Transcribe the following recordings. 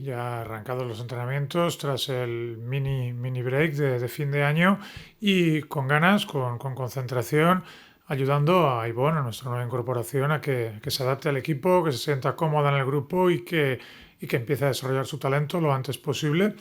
ya arrancados los entrenamientos tras el mini break de fin de año y con ganas, con concentración, ayudando a Ivonne, a nuestra nueva incorporación, a que se adapte al equipo, que se sienta cómoda en el grupo y que empiece a desarrollar su talento lo antes posible.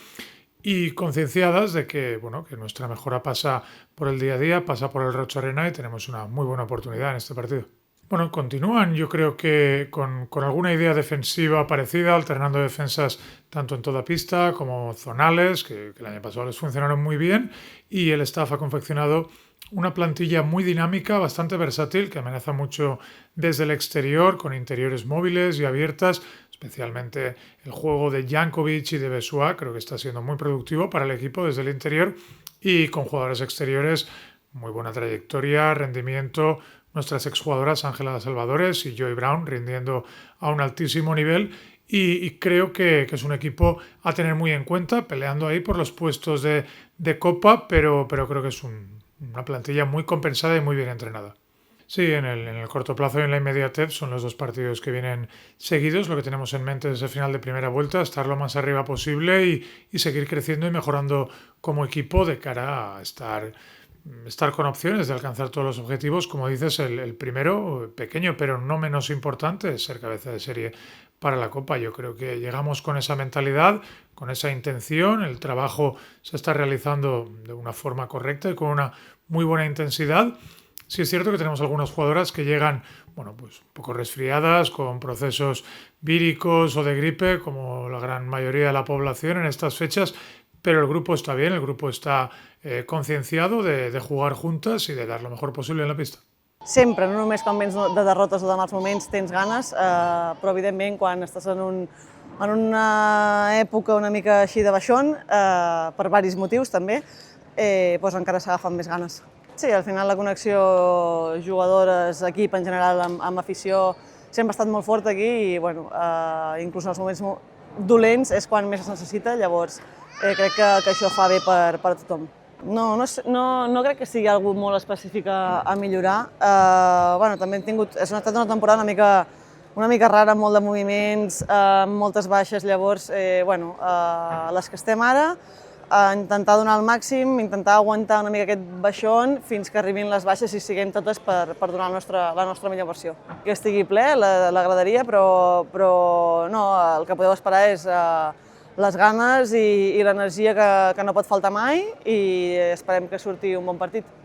Y concienciadas de que, bueno, que nuestra mejora pasa por el día a día, pasa por el Rocha Arena y tenemos una muy buena oportunidad en este partido. Bueno, continúan yo creo que con alguna idea defensiva parecida, alternando defensas tanto en toda pista como zonales, que el año pasado les funcionaron muy bien, y el staff ha confeccionado una plantilla muy dinámica, bastante versátil, que amenaza mucho desde el exterior, con interiores móviles y abiertas, especialmente el juego de Jankovic y de Besua, creo que está siendo muy productivo para el equipo desde el interior, y con jugadores exteriores, muy buena trayectoria, rendimiento, nuestras exjugadoras Ángela Salvadores y Joy Brown rindiendo a un altísimo nivel y creo que es un equipo a tener muy en cuenta, peleando ahí por los puestos de Copa, pero creo que es una plantilla muy compensada y muy bien entrenada. Sí, en el corto plazo y en la inmediatez son los dos partidos que vienen seguidos. Lo que tenemos en mente desde el final de primera vuelta, estar lo más arriba posible y seguir creciendo y mejorando como equipo de cara a estar con opciones de alcanzar todos los objetivos. Como dices, el primero, pequeño pero no menos importante, es ser cabeza de serie para la Copa. Yo creo que llegamos con esa mentalidad, con esa intención, el trabajo se está realizando de una forma correcta y con una muy buena intensidad. Sí es cierto que tenemos algunas jugadoras que llegan, bueno, pues un poco resfriadas, con procesos víricos o de gripe, como la gran mayoría de la población en estas fechas, pero el grupo está bien, el grupo está concienciado de jugar juntas y de dar lo mejor posible en la pista. Sempre, no només quan vens de derrotes o de mals moments tens ganes, però evidentment quan estàs en una època una mica així de baixón, per diversos motius també, doncs encara s'agafen més ganes. Sí, al final la connexió jugadores, equip en general amb afició sempre ha estat molt forta aquí i bueno, inclús en els moments dolents és quan més es necessita, llavors crec que això fa bé per a tothom. No crec que sigui alguna molt específic a millorar. Bueno, també ha estat una temporada una mica rara, amb molt de moviments, amb moltes baixes, llavors, bueno, les que estem ara, intentar donar el màxim, intentar aguantar una mica aquest baixón fins que arribin les baixes i siguem totes per donar la nostra millor versió. Que estigui ple, l'agradaria, però no, el que podeu esperar és les ganes i l'energia que no pot faltar mai i esperem que surti un bon partit.